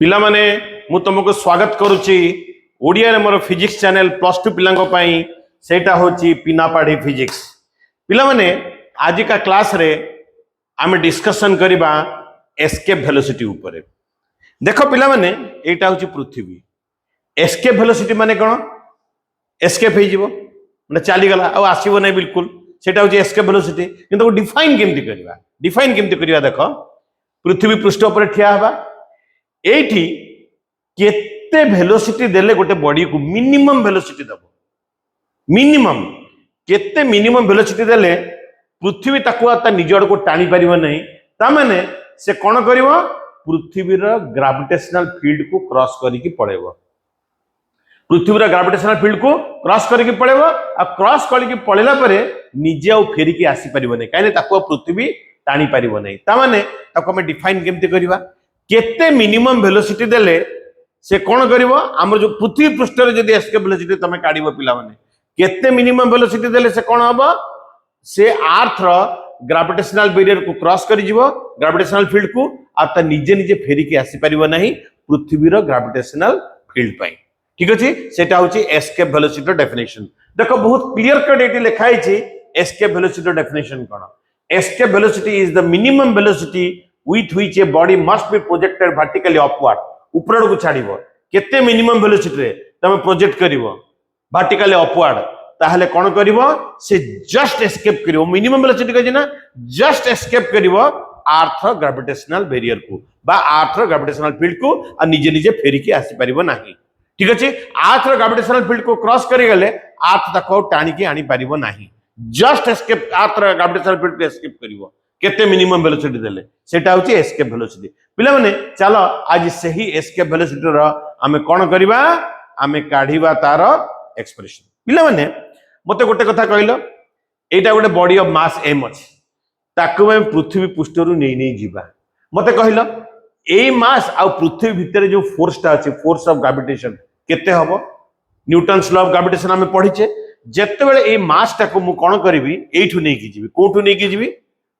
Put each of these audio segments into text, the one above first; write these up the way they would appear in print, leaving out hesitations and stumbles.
पिला माने मु तुमको स्वागत करुच्ची ओडिया रे मोर फिजिक्स चैनल +2 पिलांको पाई सेटा होची पिना पाढ़ी फिजिक्स। पिला माने आज का क्लास रे आमे डिस्कशन करिबा एस्केप वेलोसिटी ऊपर। देखो पिला माने एटा होची पृथ्वी। एस्केप वेलोसिटी माने कोन? एस्केप हे जीवो माने चली गला आ आसीबो नै बिल्कुल सेटा होची एस्केप वेलोसिटी। किंतु डिफाइन केमति करिबा? डिफाइन केमति करिबा? देखो पृथ्वी पृष्ठ ऊपर ठिया हबा एठी केते वेलोसिटी देले गोटे बॉडी को मिनिमम वेलोसिटी दबो। मिनिमम केते मिनिमम वेलोसिटी देले पृथ्वी ताको आता निज आड़ को टाणी परिबो नहीं। ता माने से कोन करिवो? पृथ्वी रो ग्रेविटेशनल फील्ड को क्रॉस करिकि पळेबो। पृथ्वी रो ग्रेविटेशनल फील्ड को क्रॉस करिकि पळेबो आ क्रॉस करिकि पळेला परे निजे आ फेरिकि आसी परिबो नहीं। काहे ताको पृथ्वी टाणी परिबो नहीं। ता माने ताको हम डिफाइन केमति करिवा? केते मिनिमम वेलोसिटी देले से कोन करिवो? हमर जो पृथ्वी पृष्ठ रे जदी एस्केप वेलोसिटी तमे काढिबो पिला माने केते मिनिमम वेलोसिटी देले से कोन हबो? से अर्थ रो ग्रेविटेशनल बैरियर को क्रॉस करि जिवो ग्रेविटेशनल फील्ड को आ त निजे निजे फेरी के आसी परिबो नहीं पृथ्वी रो ग्रेविटेशनल फील्ड पई। ठीक अछि, सेटा होची एस्केप वेलोसिटी डेफिनेशन। देखो बहुत क्लियर कट एटी लिखाई छी escape velocity definition cone? Escape velocity is the minimum velocity with which a body must be projected vertically upward। ऊपर को छाड़िबो केते मिनिमम वेलोसिटी रे तमे प्रोजेक्ट करिवो वर्टिकली अपवर्ड ताहले कोन करिवो? से जस्ट एस्केप करिवो। मिनिमम वेलोसिटी कहै ना जस्ट एस्केप करिवो अर्थ ग्रेविटेशनल बैरियर को बा अर्थ ग्रेविटेशनल फील्ड को आ निजे निजे फेरी के आसी परिबो नाही। ठीक अछि, अर्थ ग्रेविटेशनल फील्ड को क्रॉस करि गले अर्थ ताको टाणी के आनी परिबो नाही। जस्ट एस्केप अर्थ ग्रेविटेशनल फील्ड को एस्केप करिवो केते मिनिमम वेलोसिटी देले सेटा होची एस्केप वेलोसिटी। पिला माने चलो आज सही एस्केप वेलोसिटी रो हमें कोन करिबा? हमें काढिबा तार एक्सप्रेशन। पिला माने मते गोटे कथा कहलो एटा गोटे बॉडी ऑफ मास m अछि ताकू हम पृथ्वी पृष्ठ रु नै नै जिबा। मते कहलो एई मास आ पृथ्वी भितर जो फोर्स ता अछि फोर्स ऑफ ग्रेविटेशन केते हबो? न्यूटन्स लॉ ऑफ ग्रेविटेशन हमें पढिचे। जत्ते बेले एई मास ताकू मु कोन करिवि? एठु नै कि जिबि। कोठु नै कि जिबि?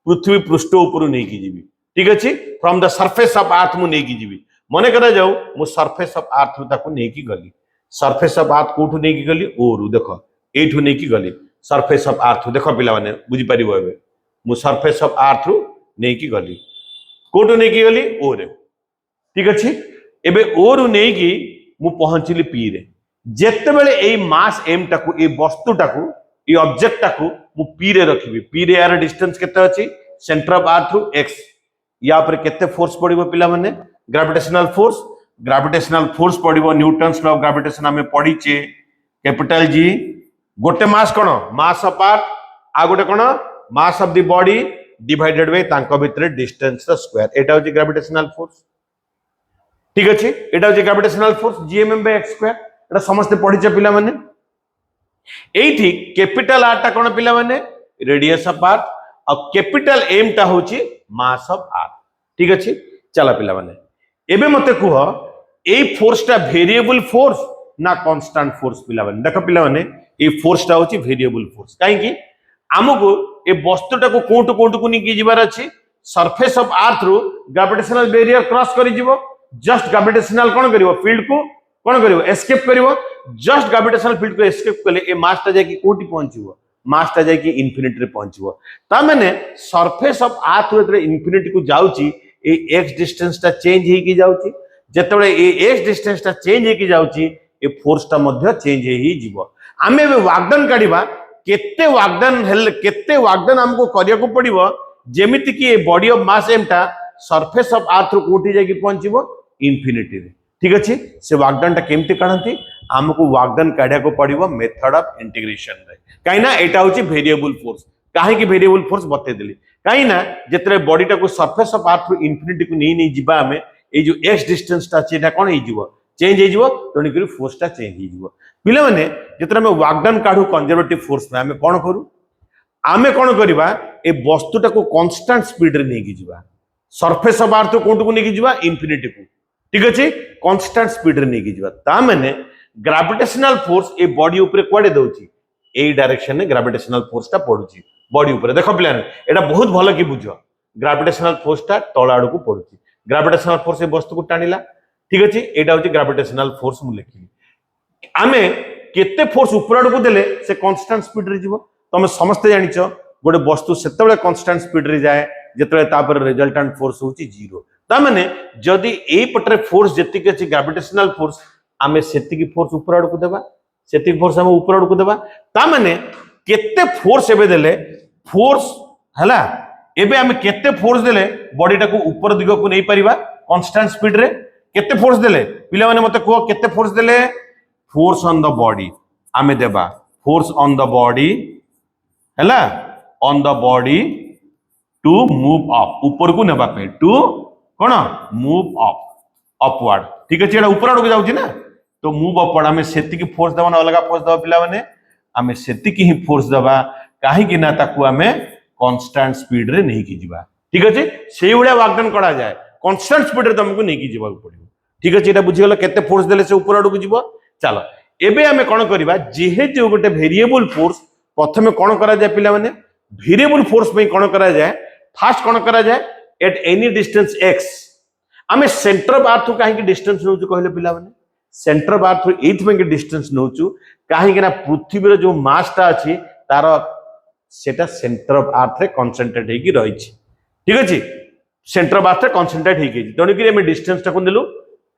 पृथ्वी पृष्ठ ऊपर नहीं की जीवी। ठीक अच्छे, फ्रॉम द सरफेस ऑफ अर्थ मु नहीं की जीवी। मने करा जाऊ मु सरफेस ऑफ अर्थ ताको नहीं की गली। सरफेस ऑफ अर्थ कोठु नहीं की गली? ओरु देखो एठु नहीं की गली सरफेस ऑफ अर्थ। देखो पिला माने बुझी परिबो एबे मु सरफेस ऑफ अर्थ रु नहीं की गली कोठु नहीं की गली? ओरे। ठीक अच्छे, एबे ओरु नहीं की मु पहुंचली पी रे। जेते बेले एई मास m टाको ए वस्तु टाको ये ऑब्जेक्ट टाको मु पी रे रखिबी। पी रे यार डिस्टेंस केते अछि? Centre of earth through x। या पर केते फोर्स पडिबो पिला माने? Gravitational force. ग्रेविटेशनल फोर्स पडिबो न्यूटन्स लॉ ऑफ ग्रेविटेशन हमें पढिचे कैपिटल G। गोटे मास कोन? मास ऑफ अर्थ आ गोटे कोन? Mass of the body divided by तांको भितरे डिस्टेंस द स्क्वायर। एटा होची ग्रेविटेशनल फोर्स। ठीक अछि, एटा होची ग्रेविटेशनल फोर्स gm/x²। एटा समस्त पढिचे पिला माने। एठी कैपिटल आर टा कोन पिला माने? रेडियस ऑफ अर्थ और कैपिटल m टा होची मास ऑफ अर्थ। ठीक अछि, चला पिला माने एबे मते कुह ए फोर्स टा वेरिएबल फोर्स ना कांस्टेंट फोर्स? पिला माने देखो पिला माने ए फोर्स टा होची वेरिएबल फोर्स। काहे कि हमको ए वस्तु टा को कोठु को निकि जिबार अछि सरफेस ऑफ अर्थ रु ग्रेविटेशनल बैरियर क्रॉस करि जिवो। जस्ट ग्रेविटेशनल कोन करिवो? फील्ड को कोन करिवो? एस्केप करिवो। जस्ट ग्रेविटेशनल फील्ड को एस्केप कले ए मास टा जाय कि कोठी पहुंचीबो? मास टा जाय कि इंफिनिटी रे पहुंचीबो। ता माने सरफेस ऑफ अर्थ रे इंफिनिटी को जाउची ए x डिस्टेंस टा चेंज हे कि जाउची। जतबे ए x डिस्टेंस टा चेंज हे कि जाउची ए फोर्स टा मध्य चेंज हे ही जीवो। आमे बे वागडन काढिबा केते वागडन हेल केते वागडन हमको करिया को पड़िबो जेमिति कि a body of mass m टा सरफेस ऑफ अर्थ रो कोठी जाय कि पहुंचीबो? इंफिनिटी रे। ठीक अछि, से वागडन टा केमति काढंती? हमको वागडन काढिया को पड़िबो मेथड ऑफ इंटीग्रेशन रे। काई ना एटा होची वेरिएबल फोर्स। काहे कि वेरिएबल फोर्स बते देली काई ना जेतरे बॉडी टा को सरफेस ऑफ अर्थ रु इंफिनिटी को नहीं जिबा हमें ए जो x डिस्टेंस टा छै एटा कोन हे जिवो? चेंज हे जिवो। तणी करी फोर्स टा चेंज हे जिवो। पिले माने जेतरे हम वागडन काढू कंजर्वेटिव फोर्स में हमें कोन करू? आमे कोन करिबा? ए वस्तु टा को कांस्टेंट स्पीड रे नहीं कि जिबा। सरफेस ऑफ अर्थ कोठु को नहीं कि जिबा? इंफिनिटी को। ठीक अछि, कांस्टेंट स्पीड रे नहीं कि जिबा। ता माने ग्रेविटेशनल फोर्स ए बॉडी ऊपर कोडे दोची ए डायरेक्शन में ग्रेविटेशनल फोर्स टा पडुची बॉडी ऊपर। देखो प्लान एटा बहुत भलो कि बुझो ग्रेविटेशनल फोर्स टा तळ आड़ को पडुची। ग्रेविटेशनल फोर्स ए वस्तु को टाणिला ठीक अच्छे एटा होची ग्रेविटेशनल फोर्स मु लिखिली आमे केते फोर्स ऊपर आड़ को देले से कांस्टेंट स्पीड रे जीवो तमे समस्त जानिचो गोटे वस्तु सेतेबेले कांस्टेंट स्पीड रे जाए जेतेबेले तापर रिजल्टेंट फोर्स होची जीरो ता माने जदी एई पटरे फोर्स जेति के अछि ग्रेविटेशनल फोर्स आमे सेति की फोर्स ऊपर आड़ को देबा सेति की फोर्स आमे ऊपर आड़ को देबा ता माने केते फोर्स एबे देले फोर्स हला एबे आमे केते फोर्स देले बॉडी टाको ऊपर दिग को नै परिबा कांस्टेंट स्पीड रे केते फोर्स देले पिला माने मते को केते फोर्स देले फोर्स ऑन द बॉडी आमे देबा फोर्स ऑन द बॉडी हला on the body to move up ऊपर को नेबा पे टू कोन मूव अप अपवर्ड ठीक अछि एटा ऊपर आड़ को जाउची ना तो मूव अपवर्ड आमे सेति की फोर्स देबा ना अलगा फोर्स देबा पिला माने आमे सेति की ही फोर्स देबा काहे कि ना ताकू आमे कांस्टेंट स्पीड रे नहीं की जीवा ठीक अछि सेही उडा वागडन करा जाय कांस्टेंट स्पीड रे तुमको नहीं की जीवा पड़िबो ठीक अछि एटा बुझी गेलो केते फोर्स देले से ऊपर आड़ को जीवो चलो एबे आमे कोन करबा जेहेतु गोटे वेरिएबल फोर्स प्रथमे कोन करा जाय पिला माने वेरिएबल फोर्स में कोन करा जाय फास्ट कोन करा जाय एट एनी डिस्टेंस x आमे सेंटर ऑफ अर्थ काहे की डिस्टेंस नोचु कहले पिला माने सेंटर ऑफ अर्थ एथ में के डिस्टेंस नोचु काहे कि ना पृथ्वी रे जो मास ता अछि तार सेटा सेंटर ऑफ अर्थ रे कंसंट्रेट हेकी रही छी ठीक अछि सेंटर ऑफ अर्थ रे कंसंट्रेट हेकी तने कि हम डिस्टेंस ता को देलु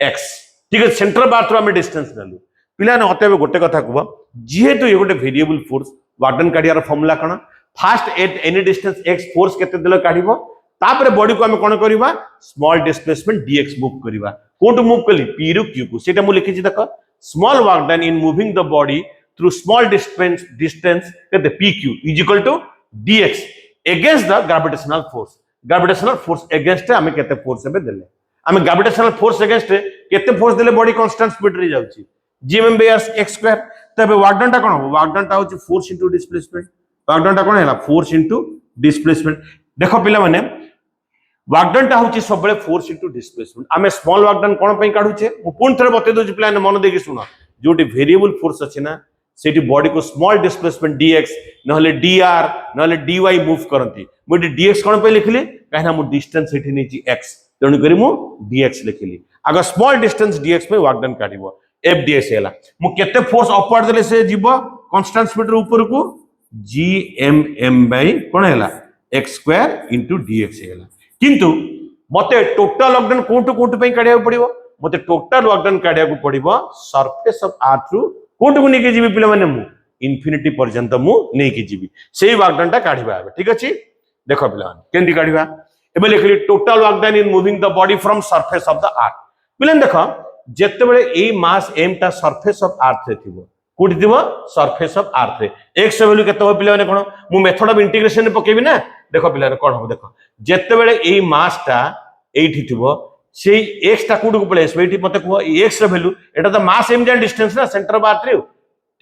x ठीक है सेंटर ऑफ अर्थ रो हम डिस्टेंस देलु पिला ने अतबे गोटे कथा कहबो जेहेतु ये गोटे वेरिएबल फोर्स वार्डन काढियार फार्मूला कण fast at any distance x force केते देलो काढिबो तापरे बॉडी को हम कोन करबा स्मॉल डिस्प्लेसमेंट dx मूव करबा कोटू मूव कली p रु q को सेटा मु लिखि छी देखो small work done in moving the body through small distance केते pq is equal to dx against the gravitational force against हमें केते फोर्स एबे देले हमें ग्रेविटेशनल फोर्स अगेंस्ट केते फोर्स देले बॉडी कांस्टेंट स्पीड रे जाउची gm/x² तबे वर्क डन ता कोन हो वर्क डन ता होची force into displacement work done ता कोन हैला फोर्स इनटू डिस्प्लेसमेंट देखो पिला माने वर्क डन ता होची सबले फोर्स इनटू डिस्प्लेसमेंट आमे स्मॉल वर्क डन कोन पई काढुचे मु पुन थरे बते दोची पिला ने मन देकी सुनो जोटी वेरिएबल फोर्स अछि ना सेठी बॉडी को स्मॉल डिस्प्लेसमेंट dx नहले dr नहले dy मूव करंती मुडी dx कोन पे लिखली काहेना मु डिस्टेंस सेठी नेची x तणु करी मु dx लिखली अगर स्मॉल डिस्टेंस dx पे वर्क डन काढिबो f ds हैला मु केते फोर्स अपवर्ड देले से जीवो कांस्टेंट स्पीड रे ऊपर को gmm बाय कोन हैला x² * dx हैला किंतु मते टोटल वर्क डन कोटू पे काढिया पड़िबो मते टोटल वर्क डन काढिया को पड़िबो सरफेस ऑफ अर्थ रु कोटू को नेकी जीवी पिला माने मु इंफिनिटी पर्यंत मु नेकी जीवी सेही वर्क डन ता काढिबा ठीक अछि देखो पिला केंदी काढिबा एबे लिखली total work done in moving the body from surface of the अर्थ पिला देखो जेते बेले ए मास m ता सरफेस ऑफ अर्थ रे थिबो कोठी थिबो सरफेस ऑफ अर्थ रे x वैल्यू केते हो पिला माने कोन मु मेथड ऑफ इंटीग्रेशन ने पकेबी ना देखो पिला कोन हो देखो जेते बेले ए मास ता एठी थिबो सेही x ता कोठी को पळे सेठी मते को x रे वैल्यू एटा तो मास m जान डिस्टेंस ना सेंटर ऑफ अर्थ रे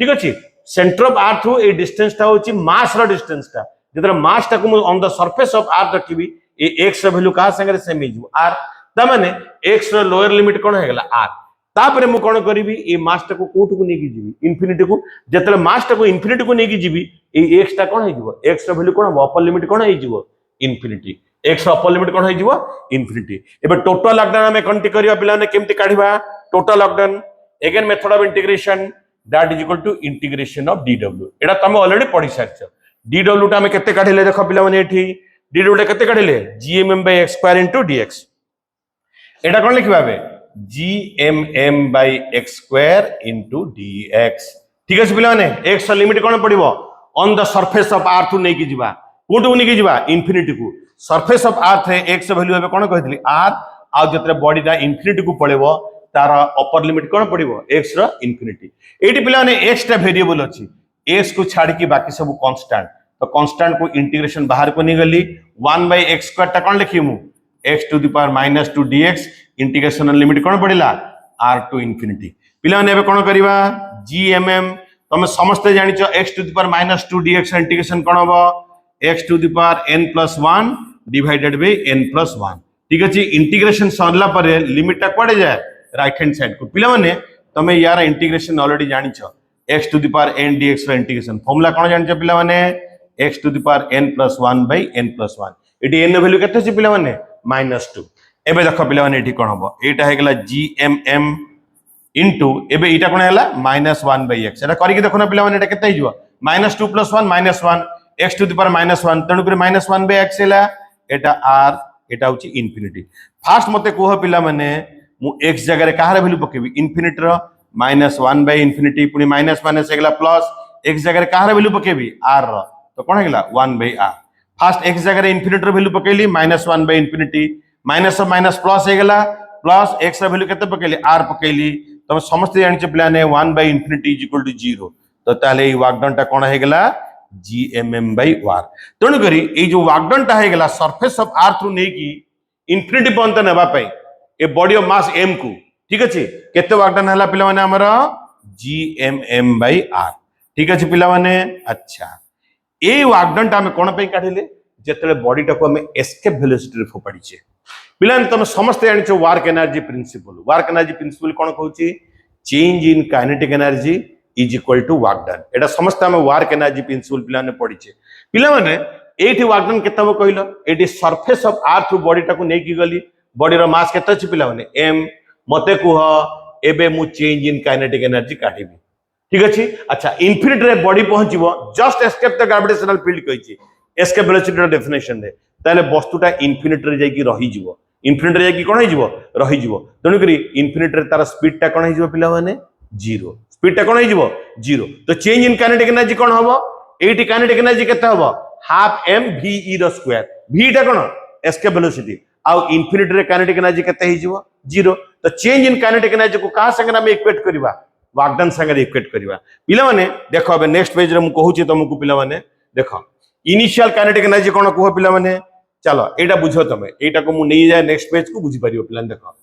ठीक अछि centre of earth A distance ता होची मास रो डिस्टेंस ता जेतरा मास ता को on the surface of earth रखिबी ए x रे वैल्यू का संगे सेम हे जिवो r ता माने x रो लोअर लिमिट कोन हे गेला r तापरे मु कोन करिवि ए मास ता को कोठ को नेकी जीवी इंफिनिटी को जेतले मास ता को इंफिनिटी को नेकी जीवी ए x ता कोन हे जिवो x रो वैल्यू कोन अपर लिमिट कोन हे जिवो इंफिनिटी x रो अपर लिमिट कोन हे जिवो इंफिनिटी एबे टोटल वर्क डन हमें कंटी करिया पिला ने केमति काढिबा total work done again method of integration that is equal to integration of dw एटा तमे ऑलरेडी पढी सारछ dw ता हमें केते काढिले देखो पिला माने एठी dw ता केते काढिले gmm/x² * dx एटा कोन लिखबा बे gmm/x² * dx ठीक है पिला माने x लिमिट कोन पड़िबो on the surface of earth नै की जीवा कोटू नै की जीवा इंफिनिटी को सरफेस ऑफ अर्थ रे x वैल्यू एबे कोन कहथली r आ जतरे बॉडी दा इंफिनिटी को पळेबो तार अपर लिमिट कोन पड़िबो x रो इंफिनिटी एटी पिला माने x टा वेरिएबल अछि x को छाड़ के बाकी सब कांस्टेंट तो कांस्टेंट को इंटीग्रेशन बाहर को नहीं गली 1/x² ता कोन लिखि मु x⁻² dx इंटीग्रेशन लिमिट कोन पड़िला r टू इंफिनिटी पिला ने एबे कोन करिवा gmm तमे समस्त जानिचो x⁻² dx इंटीग्रेशन कोन हो x⁻n+1 डिवाइडेड बाय n+1 ठीक अछि इंटीग्रेशन सरला पर लिमिट ता पड़े जाए राइट हैंड साइड को पिला माने तमे यार इंटीग्रेशन ऑलरेडी जानिचो x⁻n dx रो इंटीग्रेशन फार्मूला कोन जानिचो पिला माने x⁻n+1/n+1 एटी n वैल्यू केते छै पिला माने -2 एबे देख पिला माने एठी कोन हबो एटा हे गेला GMM इनटू एबे एटा कोन हैला -1/x एटा करी के देखो ना पिला माने एटा केते हिजो -2 + 1 -1 x टू द पावर -1 तणु कर -1/x हैला एटा r एटा होची इन्फिनिटी फास्ट मते कोह पिला माने मु x जगह रे कहार वैल्यू पकेबी इन्फिनिटी रो -1/∞ पुनी माइनस माइनस हेगला प्लस x जगह रे कहार वैल्यू पकेबी r रो तो कोन हेगला 1/r फास्ट x जगह रे इन्फिनिटी रो वैल्यू पकेली -1/∞ माइनस माइनस प्लस हेगला प्लस x रो वैल्यू केते पकेली r पकेली तुम समस्त जानि छ पिला ने 1/∞ = 0 तो ताले ई वागडन टा कोन हेगला GMM/r तणु करी ए जो वागडन टा हेगला सरफेस ऑफ r थ्रू नै की इन्फिनिटी पर्यंत नेबा पई a body of mass m को ठीक अछि केते वागडन हला पिला माने हमर GMM/r ठीक अछि पिला माने अच्छा ए वागडन टा हम कोन पे काढिले जेतले बॉडी टा को हम एस्केप वेलोसिटी रे फोपाडी छे पिला तुम समस्त जानि छ वर्क एनर्जी प्रिंसिपल कोन कहूची change in kinetic energy is equal to work done एटा समस्त हम वर्क एनर्जी प्रिंसिपल पिला ने पढी छे पिला माने एठी वर्क डन केतबो कहिलो एठी surface of r through body टा को नै की गली बॉडी रो मास केते छ पिला माने m मते कुह एबे मु चेंज इन काइनेटिक एनर्जी काटिबी ठीक अछि अच्छा इन्फिनिटी रे बॉडी पहुंचीबो just escape the gravitational field कहिछि एस्केप वेलोसिटी रो डेफिनेशन दे ताले वस्तुटा इन्फिनिटी रे जाई की रही जिवो इन्फिनिटी रे जाई की कोन होई जिवो रही जिवो तनु करी इन्फिनिटी रे तार स्पीड टा कोन होई जिवो पिला माने 0 स्पीड टा कोन होई जिवो 0 तो चेंज इन काइनेटिक एनर्जी कोन हबो एटी काइनेटिक एनर्जी केते हबो हाफ m v रो स्क्वायर v टा कोन एस्केप वेलोसिटी आउ इन्फिनिटी रे काइनेटिक एनर्जी केते होई जिवो 0 तो चेंज इन काइनेटिक एनर्जी को का संगे हम इक्वेट करबा वर्क डन संगे इक्वेट करबा पिला माने देखो अब नेक्स्ट पेज रे मु कहूची तुमको पिला माने देखो इनिशियल काइनेटिक एनर्जी कोन कहो पिला माने चलो एटा बुझो तमे एटा को मु नै जाय नेक्स्ट पेज को बुझी परियो पिला देखो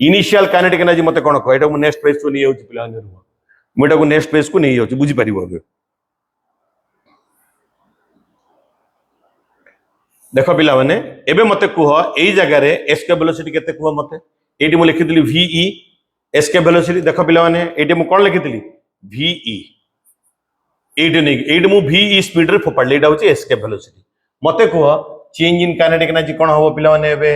इनिशियल काइनेटिक एनर्जी मते कोन कहो एटा मु नेक्स्ट पेज को नै होची पिला ने मु एटा को नेक्स्ट पेज को नै होची बुझी परियो देखो पिला माने एबे मते कहो एई जगह रे एस्केप वेलोसिटी केते कहो मते एटी मु लिखितली ve एस्केप वेलोसिटी देखो पिला माने एटी मु कोन लिखितली ve एटी नै एटी मु ve स्पीड रे फोपाडले एटा होची एस्केप वेलोसिटी मते कहो चेंज इन काइनेटिक एनर्जी कोन होबो पिला माने एबे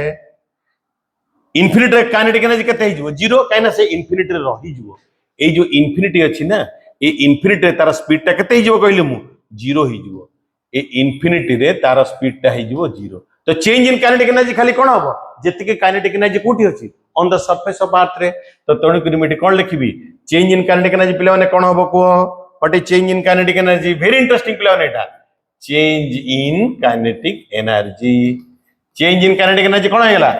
इन्फिनिटी रे काइनेटिक एनर्जी केते हे जिवो 0 काइना से इन्फिनिटी रे रही जिवो ए जो इन्फिनिटी अछि ना ए इन्फिनिटी रे तार स्पीड टा केते हे जिवो कहले मु 0 हे जिवो ए इन्फिनिटी रे तार स्पीड टा हे जिवो 0 तो चेंज इन काइनेटिक एनर्जी खाली कोन होबो जति के काइनेटिक एनर्जी कोठी अछि on the surface of earth रे तो तणु किलोमीटर कोन लिखिबी चेंज इन काइनेटिक एनर्जी पिला माने कोन होबो को what is change in kinetic energy very interesting पिला माने एटा चेंज इन काइनेटिक एनर्जी कोन हेला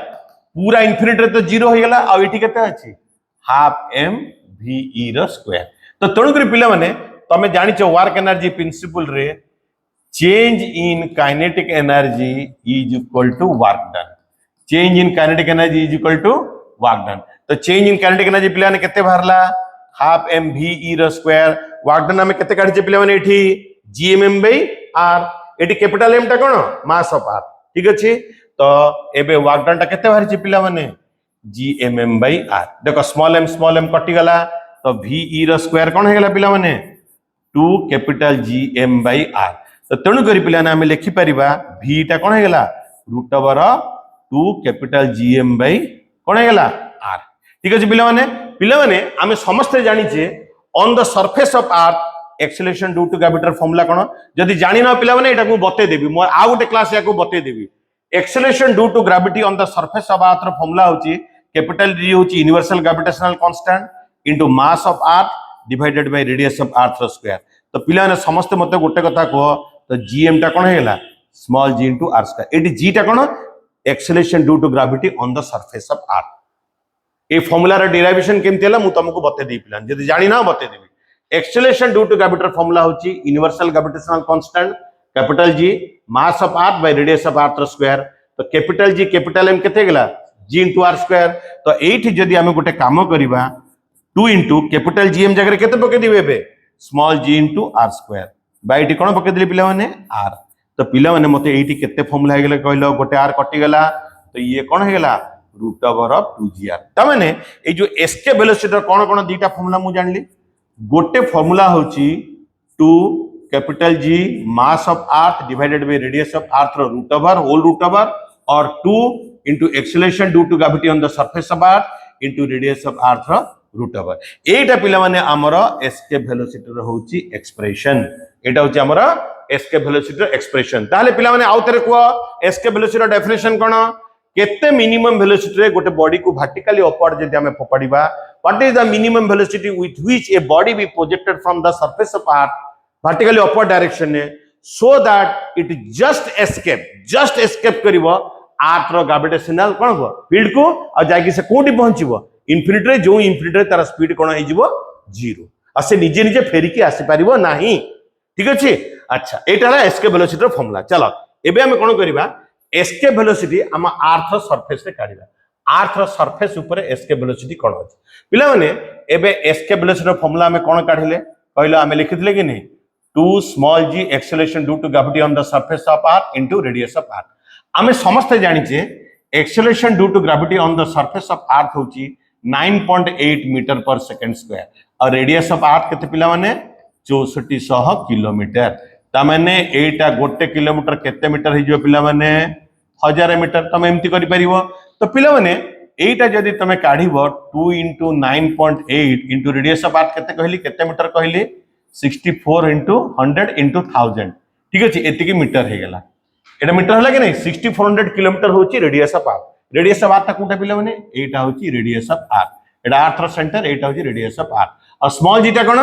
पूरा इन्फिनिटी रे तो 0 हो गेला आ एठी केते अछि हाफ m v रो स्क्वायर तो तणु कर पिला माने तमे जानि छ वर्क एनर्जी प्रिंसिपल रे change in kinetic energy is equal to work done change in kinetic energy is equal to work done तो चेंज इन काइनेटिक एनर्जी पिला ने केते भरला हाफ m v रो स्क्वायर वर्क डन हमें केते काढि छ पिला माने एठी GMM/r एटी कैपिटल m टा कोन मास ऑफ r ठीक अछि तो एबे वर्क डन टा केते बाहरी छी पिला माने GMM/r देखो स्मॉल m कटि गला तो ve रो स्क्वायर कोन हे गला पिला माने 2 कैपिटल GM/r तो तणु करी पिला ने हम लिखि परिबा v टा कोन हे गला √2 कैपिटल GM बाय कोन हे गला r ठीक अछि पिला माने हम समस्त जानि जे on the surface of earth acceleration due to gravity formula कोन जदि जानि न पिला माने एटा को बते देबी मो आ गोटे क्लास या को बते देबी acceleration due to gravity on the surface of earth formula होची कैपिटल G होची universal gravitational constant into mass of earth divided by radius of earth रो स्क्वायर तो पिला ने समस्त मते गोटे कथा को तो gm टा कोन हेला small g into r square एटी g टा कोन acceleration due to gravity on the surface of earth ए फॉर्मूला रो डेरिवेशन केमते हला मु तुमको बते देई पिला जदि जानि ना बते देबी acceleration due to gravity formula होची universal gravitational constant capital G mass of earth by radius of earth square तो कैपिटल G कैपिटल M केते गेला G इनटू r स्क्वायर तो एठी जदि हम गोटे काम करिबा 2 इनटू कैपिटल G M जगह केते पके दिबे बे small g into r square by एठी कोन पके दिले पिला माने r तो पिला माने मते एठी केते फॉर्मूला हे गेला कहलो गोटे r कटि गेला तो ये कोन हे गेला √2gr त माने ए जो एस्केप वेलोसिटी कोन कोन दीटा फॉर्मूला मु जानली गोटे फॉर्मूला होची 2 capital G mass of earth divided by radius of earth रो √, होल √, और 2 into acceleration due to gravity on the surface of earth into radius of earth root over एटा पिला माने हमरो escape velocity रो होची expression एटा होची हमरो escape velocity रो expression ताले पिला माने आउतरे को escape velocity रो definition कोन केते मिनिमम वेलोसिटी रे गोटे बॉडी को वर्टिकली अपवर्ड जदि हमें पकड़िबा what is the minimum velocity with which a body be projected from the surface of earth vertically upward direction ने so that it just escape करिवो earth रो ग्रेविटेशनल कोन हो फील्ड को आ जाकी से कोठी पहुंचीबो इन्फिनिटी रे जो इन्फिनिटी रे तार स्पीड कोन हो जीवो जीरो आ से निजे निजे फेरी के आसी परिवो नाही ठीक अछि अच्छा एटा ला एस्केप वेलोसिटी रो फार्मूला चलो एबे हम कोन करिबा एस्केप वेलोसिटी हम अर्थ सरफेस रे काढिबा अर्थ सरफेस ऊपर एस्केप वेलोसिटी कोन अछि पिला माने एबे एस्केप वेलोसिटी रो फार्मूला हम कोन काढिले कहलो हम लिखितले कि नहीं 2 small g acceleration due to gravity on the surface of earth into radius of earth आमे समस्त जानि जे acceleration due to gravity on the surface of earth होची 9.8 मीटर पर सेकंड स्क्वायर और रेडियस ऑफ अर्थ केते पिला माने 6400 किलोमीटर ता माने एटा गोटे किलोमीटर केते मीटर हि जो पिला माने 1000 मीटर तमे एम्ति करि परिबो तो पिला माने एटा जदी तमे काढिबो 2 * 9.8 * रेडियस ऑफ अर्थ केते मीटर कहली 64 * 100 * 1000 ठीक अछि एति की मीटर हे गेला एटा मीटर होला कि नहीं 6400 किलोमीटर होची रेडियस ऑफ अर्थ कोटा पिला माने एटा होची radius of earth Etah earth row centre एटा होची रेडियस ऑफ अर्थ और स्मॉल जीटा कोन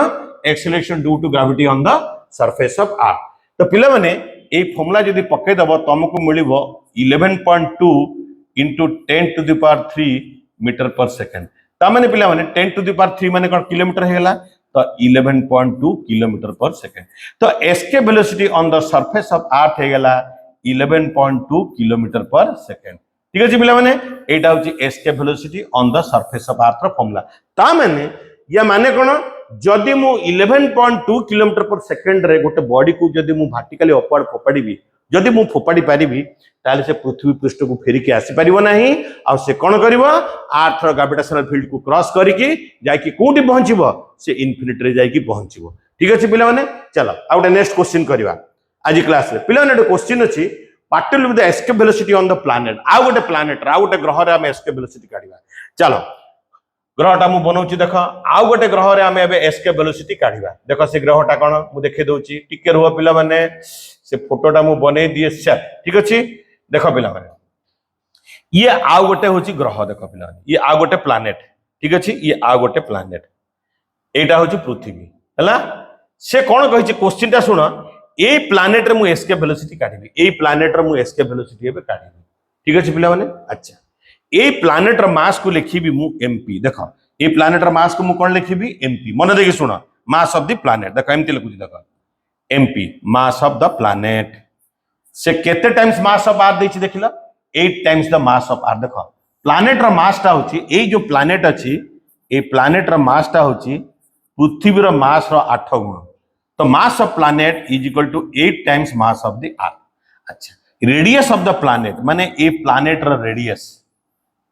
acceleration due to gravity on the surface of earth तो पिला माने ए फार्मूला जदी पक्के दबो तुमको मिलिबो 11.2 * 10⁻³ मीटर पर सेकंड ता माने पिला माने 10⁻³ माने कोन किलोमीटर हे गेला तो 11.2 किलोमीटर पर सेकंड तो escape velocity on the surface of earth हे गेला 11.2 किलोमीटर पर सेकंड ठीक अछि पिला माने एटा होची escape velocity on the surface of earth रो फार्मूला ता माने या माने कोन जदी मु 11.2 किलोमीटर पर सेकंड रे गोटे बॉडी को जदी मु वर्टिकली अपवर्ड फोपाडीबी जदी मु फोपाडी पारिबी ताले से पृथ्वी पृष्ठ को फेरी के आसी परिबो नाही आ से कोन करिवो अर्थ रो ग्रेविटेशनल फील्ड को क्रॉस करिकि जाय कि कोठी पहुंचीबो से इन्फिनिटी रे जाय कि पहुंचीबो ठीक अछि पिला माने चलो आ उटे नेक्स्ट क्वेश्चन करबा आज क्लास रे पिला माने क्वेश्चन अछि particle with the escape velocity on the planet आ गोटे प्लैनेट आ गोटे ग्रह रे हम एस्केप वेलोसिटी काढिबा चलो ग्रहटा मु बनौची देख आउ गोटे ग्रह रे हम एबे एस्केप वेलोसिटी काढिबा देखो से ग्रहटा कोन मु देखे दउची टिके रुवा पिला माने से फोटोटा मु बने दिए सेट ठीक अछि देखो पिला माने ये आउ गोटे होची ग्रह देखो पिला ये आउ गोटे प्लैनेट ठीक अछि ये आउ गोटे प्लैनेट एटा होची पृथ्वी हला से कोन कहि छी क्वेश्चनटा सुन ए प्लैनेट रे मु एस्केप वेलोसिटी काढिबी ए प्लैनेट रे मु एस्केप वेलोसिटी एबे काढिबी ठीक अछि पिला माने अच्छा ए प्लैनेट र मास को लिखिबी मु एमपी देखो ए प्लैनेट र मास को मु कोन लिखिबी एमपी मन देखि सुनो मास ऑफ द प्लैनेट देखो एमती लिखुची देखो MP mass of the planet से केते टाइम्स मास ऑफ अर्थ देछि देखिला 8 टाइम्स द मास ऑफ अर्थ देखो प्लैनेट र मास ता होची ए जो प्लैनेट अछि ए प्लैनेट र मास ता होची पृथ्वी र मास र 8 गुण तो mass of planet is equal to 8 times mass of the earth अच्छा रेडियस ऑफ द प्लैनेट माने ए प्लैनेट र रेडियस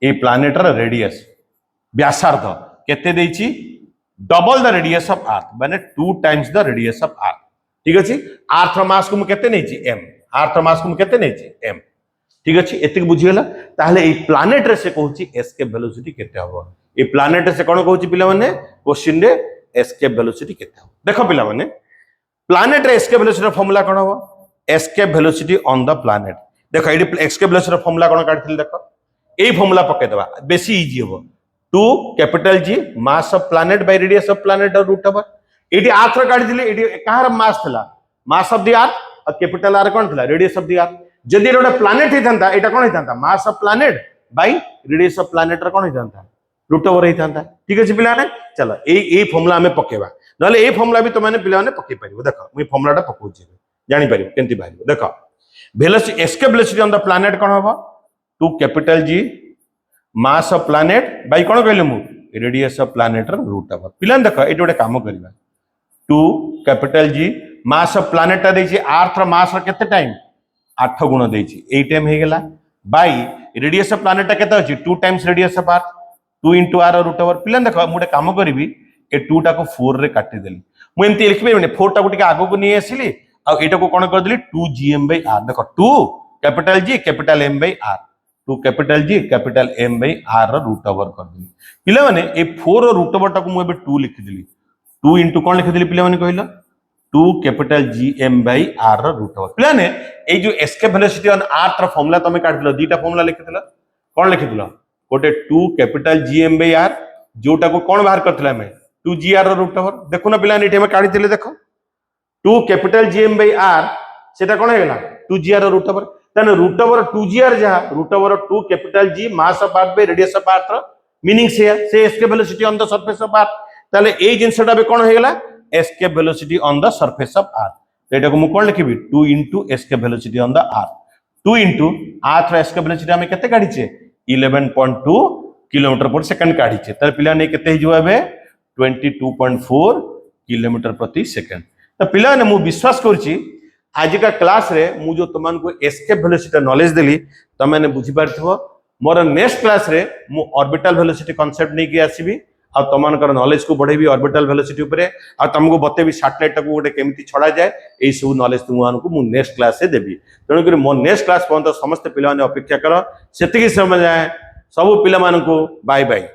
ए प्लैनेट र रेडियस व्यासार्ध केते देछि double the radius of earth माने 2 times the radius of earth ठीक अछि अर्थ र मास को मु केते नै छी m अर्थ र मास को मु केते नै छी m ठीक अछि एतिक बुझि गेला ताहले ए प्लैनेट रे से कहूची एस्केप वेलोसिटी केते हबो ए प्लैनेट से कोन कहूची पिला माने क्वेश्चन रे एस्केप वेलोसिटी केते हबो देखो पिला माने प्लैनेट रे एस्केप वेलोसिटी रो फार्मूला कोन हबो escape velocity on the planet देखो एडी एस्केप वेलोसिटी रो फार्मूला कोन काढथिल देखो ए फार्मूला पके दबा बेसी इजी हो 2 capital G mass of planet by radius of planet और रूट ओवर एडी अर्थ रे काढी दिले एडी कहार मास थला मास ऑफ द अर्थ और कैपिटल आर कोन थला रेडियस ऑफ द अर्थ जदी एटा प्लैनेट हे थांता एटा कोन हे थांता mass of planet by radius of planet रे कोन हे थांता रूट ओवर हे थांता ठीक अछि पिला ने चलो ए फार्मूला हमें पकेबा नले ए फार्मूला भी तो माने पिला ने पके परिबो देखो मैं फार्मूलाटा पकोची जानि परिबो केंति बाहिबो देखो velocity escape velocity on the planet कोन होबो 2 capital G mass of planet by कोन कहले मु रेडियस ऑफ प्लैनेट र रूट ओवर पिला देखो एटा गोटे काम करबा 2 capital G mass of planet ता देछि अर्थ र मास र केते टाइम 8 गुण देछि 8 टाइम हे गेला बाय रेडियस ऑफ प्लैनेट ता केते अछि 2 times radius of earth 2 * r root over पिला देखो मु गोटे काम करबी ए 2 टा को 4 रे काटी देली मु एमती लिखबे माने 4 टा को टिके आगो को नि आसीली आ एटा को कोन कर देली 2 gm/r देखो 2 capital G capital m/r two capital G capital M by R root over करदेली पिला माने ए 4 रूट ओवर टाको मु 2 लिखिदेली 2 इंटू कौन लिखिदेली पिला माने कहला 2 capital G M by R root over पिला ने ए जो एस्केप वेलोसिटी ऑन आर त्र फार्मूला तमे काढिलो दीटा फार्मूला लिखिदिलो कौन लिखिदिलो गोटे 2 capital G M by R जोटा को कौन बाहर करथिला हमें 2 जी आर रूट ओवर देखो ना पिला ने एठी हमें काढिथिले देखो 2 capital G M by R सेटा कौन हेला 2 जी आर रूट ओवर तने रूट ओवर 2 जी आर जहा root over 2 capital G mass of earth by radius of earth meaning से escape velocity on the surface of earth ताले ए जिंसटा बे कोन हेला escape velocity on the surface of earth तो एटा को मु कोन लिखिबी 2 into escape velocity on the earth 2 into earth escape velocity हमें केते काढीचे 11.2 किलोमीटर पर सेकंड काढीचे तर पिला ने केते हिजो एबे 22.4 किलोमीटर प्रति सेकंड तो पिला ने मु विश्वास करछि आज का क्लास रे मु जो तुमन को एस्केप वेलोसिटी नॉलेज देली तमे ने बुझी पारथबो मोर नेक्स्ट क्लास रे मु ऑर्बिटल वेलोसिटी कांसेप्ट नै कि आसीबी आ तुमन कर नॉलेज को बढ़ेबी ऑर्बिटल वेलोसिटी ऊपर आ तुमको बतेबी सैटेलाइट को गोटे केमिति छड़ा जाए एई सब नॉलेज तुमन को मु नेक्स्ट क्लास से देबी तणो करी मो नेक्स्ट क्लास पहुंच समस्त पिला ने अपेक्षा करो सेतिकी समय जाए सब पिला मान को बाय बाय।